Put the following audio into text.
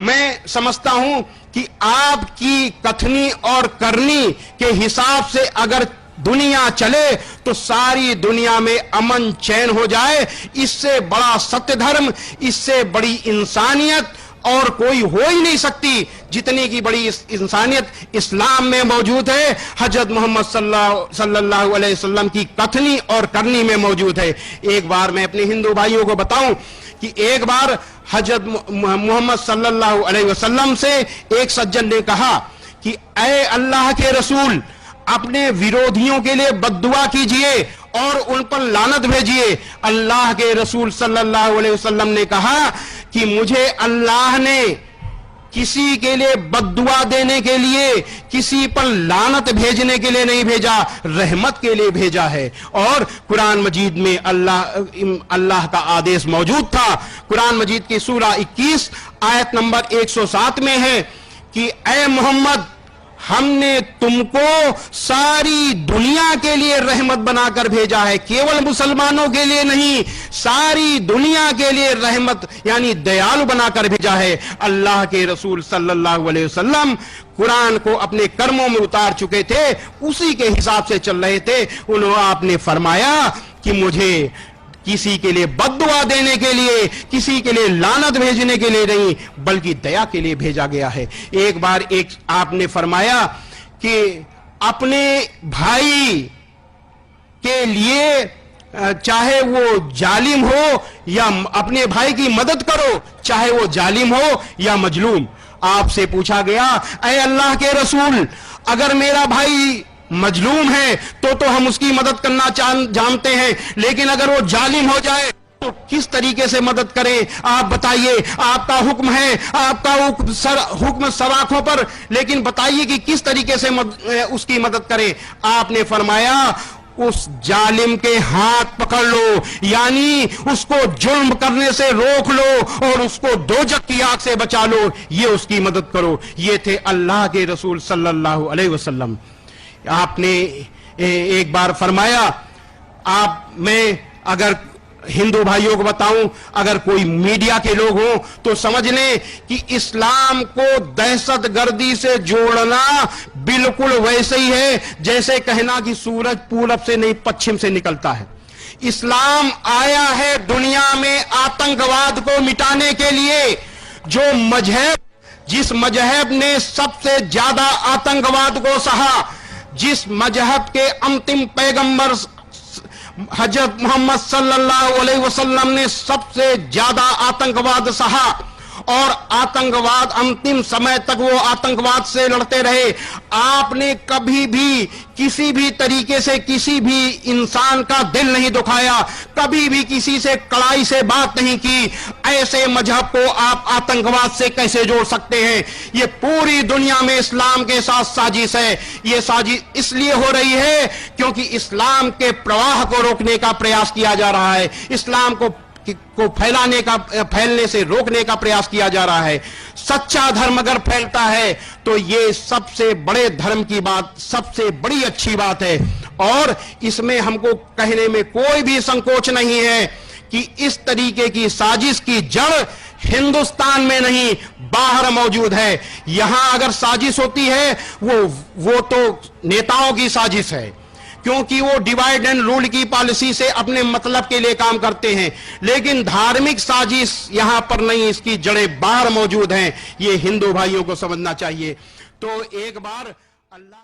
میں سمجھتا ہوں کہ آپ کی کتھنی اور کرنی کے حساب سے اگر دنیا چلے تو ساری دنیا میں امن چین ہو جائے. اس سے بڑا ستیہ دھرم، اس سے بڑی انسانیت اور کوئی ہو ہی نہیں سکتی جتنی کی بڑی انسانیت اسلام میں موجود ہے، حضرت محمد صلی اللہ علیہ وسلم کی کتھنی اور کرنی میں موجود ہے. ایک بار میں اپنے ہندو بھائیوں کو بتاؤں کہ ایک بار حضرت محمد صلی اللہ علیہ وسلم سے ایک سجن نے کہا کہ اے اللہ کے رسول، اپنے ویرودھیوں کے لیے بد دعا کیجئے اور ان پر لعنت بھیجئے. اللہ کے رسول صلی اللہ علیہ وسلم نے کہا کہ مجھے اللہ نے کسی کے لیے بد دعا دینے کے لیے، کسی پر لعنت بھیجنے کے لیے نہیں بھیجا، رحمت کے لیے بھیجا ہے. اور قرآن مجید میں اللہ کا آدیش موجود تھا. قرآن مجید کی سورہ 21 آیت نمبر 107 میں ہے کہ اے محمد، ہم نے تم کو ساری دنیا کے لیے رحمت بنا کر بھیجا ہے، کیول مسلمانوں کے لیے نہیں، ساری دنیا کے لیے رحمت یعنی دیالو بنا کر بھیجا ہے. اللہ کے رسول صلی اللہ علیہ وسلم قرآن کو اپنے کرموں میں اتار چکے تھے، اسی کے حساب سے چل رہے تھے. آپ نے فرمایا کہ مجھے کسی کے لیے بد دعا دینے کے لیے، کسی کے لیے لعنت بھیجنے کے لیے نہیں، بلکہ دیا کے لیے بھیجا گیا ہے. ایک بار آپ نے فرمایا کہ اپنے بھائی کے لیے چاہے وہ ظالم ہو یا اپنے بھائی کی مدد کرو، چاہے وہ ظالم ہو یا مظلوم. آپ سے پوچھا گیا اے اللہ کے رسول، اگر میرا بھائی مظلوم ہے تو ہم اس کی مدد کرنا جانتے ہیں، لیکن اگر وہ ظالم ہو جائے تو کس طریقے سے مدد کریں؟ آپ بتائیے. آپ کا حکم ہے، آپ کا حکم سراخوں پر، لیکن بتائیے کہ کس طریقے سے اس کی مدد کریں. آپ نے فرمایا اس ظالم کے ہاتھ پکڑ لو، یعنی اس کو ظلم کرنے سے روک لو اور اس کو دوزخ کی آگ سے بچا لو، یہ اس کی مدد کرو. یہ تھے اللہ کے رسول صلی اللہ علیہ وسلم. آپ نے ایک بار فرمایا، میں اگر ہندو بھائیوں کو بتاؤں، اگر کوئی میڈیا کے لوگ ہوں تو سمجھ لیں کہ اسلام کو دہشت گردی سے جوڑنا بالکل ویسے ہی ہے جیسے کہنا کہ سورج پورب سے نہیں پچھم سے نکلتا ہے. اسلام آیا ہے دنیا میں آتنکواد کو مٹانے کے لیے. جس مذہب نے سب سے زیادہ آتنکواد کو سہا، جس مذہب کے انتم پیغمبر حضرت محمد صلی اللہ علیہ وسلم نے سب سے زیادہ آتنکواد سہا، اور آتنکواد انتم سمے تک وہ آتنکواد سے لڑتے رہے. آپ نے کبھی بھی کسی بھی طریقے سے کسی بھی انسان کا دل نہیں دکھایا، کبھی بھی کسی سے کڑائی سے بات نہیں کی. ایسے مذہب کو آپ آتنکواد سے کیسے جوڑ سکتے ہیں؟ یہ پوری دنیا میں اسلام کے ساتھ سازش ہے. یہ سازش اس لیے ہو رہی ہے کیونکہ اسلام کے پرواہ کو روکنے کا پریاس کیا جا رہا ہے، اسلام کو پھیلنے سے روکنے کا پریاس کیا جا رہا ہے. سچا دھرم اگر پھیلتا ہے تو یہ سب سے بڑے دھرم کی بات، سب سے بڑی اچھی بات ہے. اور اس میں ہم کو کہنے میں کوئی بھی سنکوچ نہیں ہے کہ اس طریقے کی سازش کی جڑ ہندوستان میں نہیں باہر موجود ہے. یہاں اگر سازش ہوتی ہے وہ تو نیتاؤں کی سازش ہے، کیونکہ وہ ڈیوائیڈ اینڈ رول کی پالیسی سے اپنے مطلب کے لیے کام کرتے ہیں. لیکن دھارمک سازش یہاں پر نہیں، اس کی جڑیں باہر موجود ہیں. یہ ہندو بھائیوں کو سمجھنا چاہیے. تو ایک بار اللہ